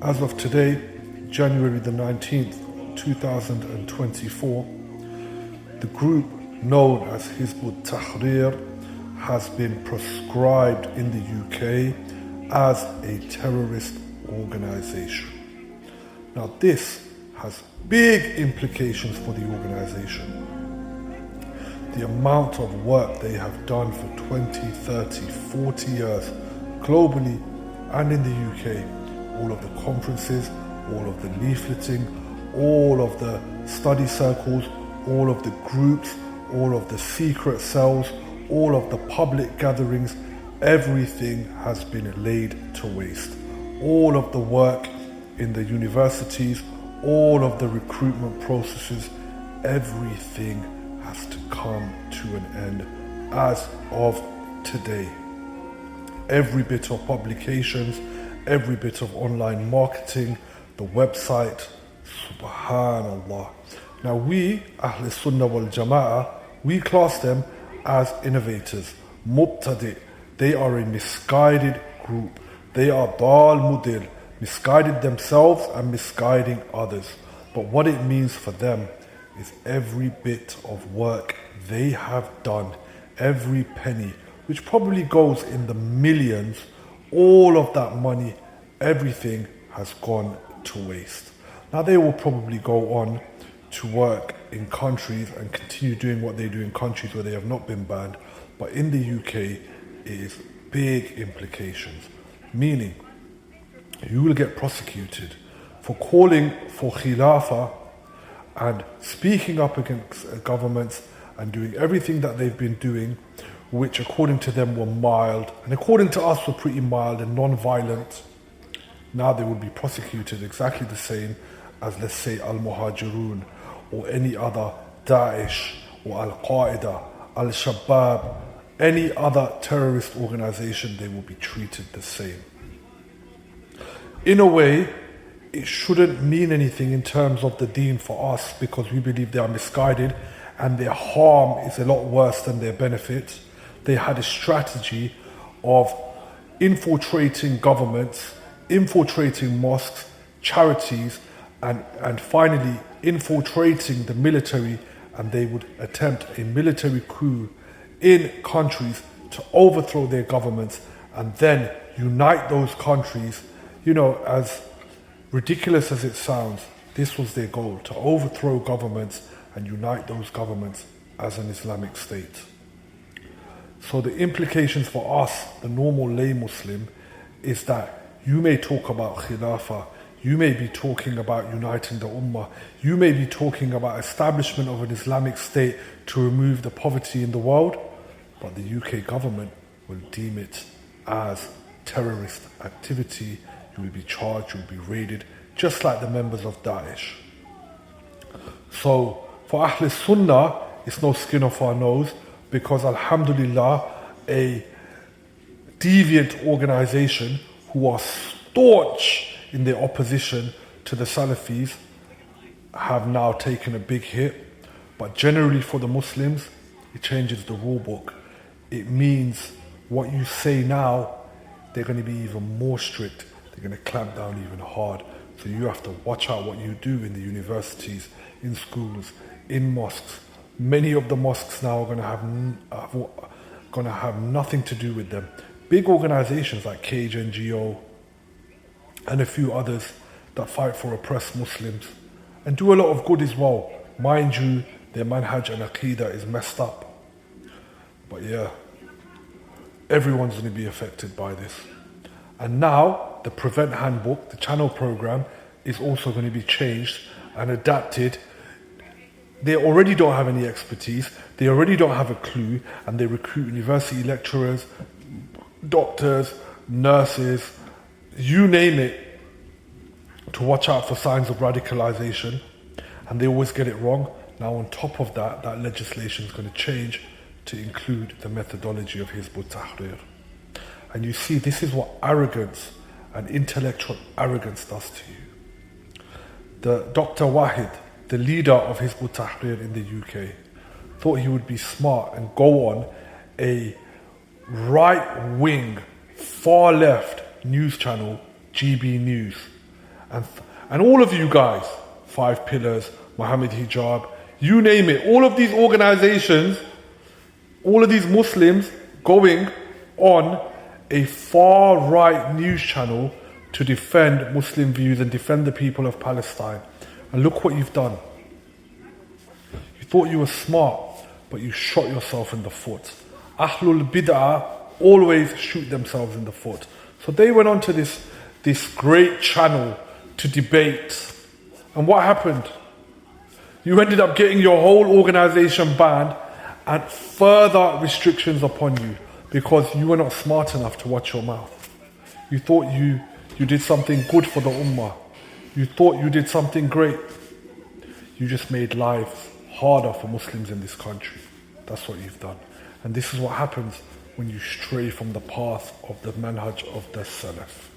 As of today, January the 19th, 2024, the group known as Hizb tahrir has been proscribed in the UK as a terrorist organization. Now this has big implications for the organization. The amount of work they have done for 20, 30, 40 years globally and in the UK, all of the conferences, all of the leafleting, all of the study circles, all of the groups, all of the secret cells, all of the public gatherings, everything has been laid to waste. All of the work in the universities, all of the recruitment processes, everything has to come to an end as of today. Every bit of publications, every bit of online marketing, the website, subhanallah. Now we, Ahl Sunnah wal Jama'ah, we class them as innovators, mubtadi'. They are a misguided group. They are dal mudil, misguided themselves and misguiding others. But what it means for them is every bit of work they have done, every penny, which probably goes in the millions, all of that money, everything has gone to waste. Now they will probably go on to work in countries and continue doing what they do in countries where they have not been banned, but in the UK it is big implications, meaning you will get prosecuted for calling for khilafah and speaking up against governments and doing everything that they've been doing, which according to them were mild and according to us were pretty mild and non-violent. Now they will be prosecuted exactly the same as, let's say, Al-Muhajirun or any other Daesh or Al-Qaeda, Al-Shabaab, any other terrorist organization. They will be treated the same. In a way, it shouldn't mean anything in terms of the deen for us, because we believe they are misguided and their harm is a lot worse than their benefit. They had a strategy of infiltrating governments, infiltrating mosques, charities, and finally infiltrating the military, and they would attempt a military coup in countries to overthrow their governments and then unite those countries. You know, as ridiculous as it sounds, this was their goal, to overthrow governments and unite those governments as an Islamic state. So the implications for us, the normal lay Muslim, is that you may talk about khilafah, you may be talking about uniting the ummah, you may be talking about establishment of an Islamic state to remove the poverty in the world, but the UK government will deem it as terrorist activity. You will be charged, you will be raided, just like the members of Daesh. So for Ahl Sunnah, it's no skin off our nose, because alhamdulillah, a deviant organization who are staunch in their opposition to the Salafis have now taken a big hit. But generally for the Muslims, it changes the rule book. It means what you say now, they're going to be even more strict. They're going to clamp down even hard. So you have to watch out what you do in the universities, in schools, in mosques. Many of the mosques now are going to have nothing to do with them. Big organizations like Cage NGO and a few others that fight for oppressed Muslims and do a lot of good as well. Mind you, their manhaj and aqidah is messed up. But yeah, everyone's going to be affected by this. And now the Prevent Handbook, the channel program, is also going to be changed and adapted. They already don't have any expertise, they already don't have a clue, and they recruit university lecturers, doctors, nurses, you name it, to watch out for signs of radicalization, and they always get it wrong. Now on top of that, that legislation is going to change to include the methodology of Hizb tahrir. And you see, this is what arrogance and intellectual arrogance does to you. The Dr. Wahid, the leader of Hizb tahrir in the UK, thought he would be smart and go on a right-wing, far-left news channel, GB News, And all of you guys, Five Pillars, Muhammad Hijab, you name it, all of these organizations, all of these Muslims going on a far-right news channel to defend Muslim views and defend the people of Palestine. And look what you've done. You thought you were smart, but you shot yourself in the foot. Ahlul Bid'ah always shoot themselves in the foot. So they went on to this great channel to debate. And what happened? You ended up getting your whole organization banned and further restrictions upon you because you were not smart enough to watch your mouth. You thought you did something good for the ummah. You thought you did something great. You just made life harder for Muslims in this country. That's what you've done. And this is what happens when you stray from the path of the manhaj of the Salaf.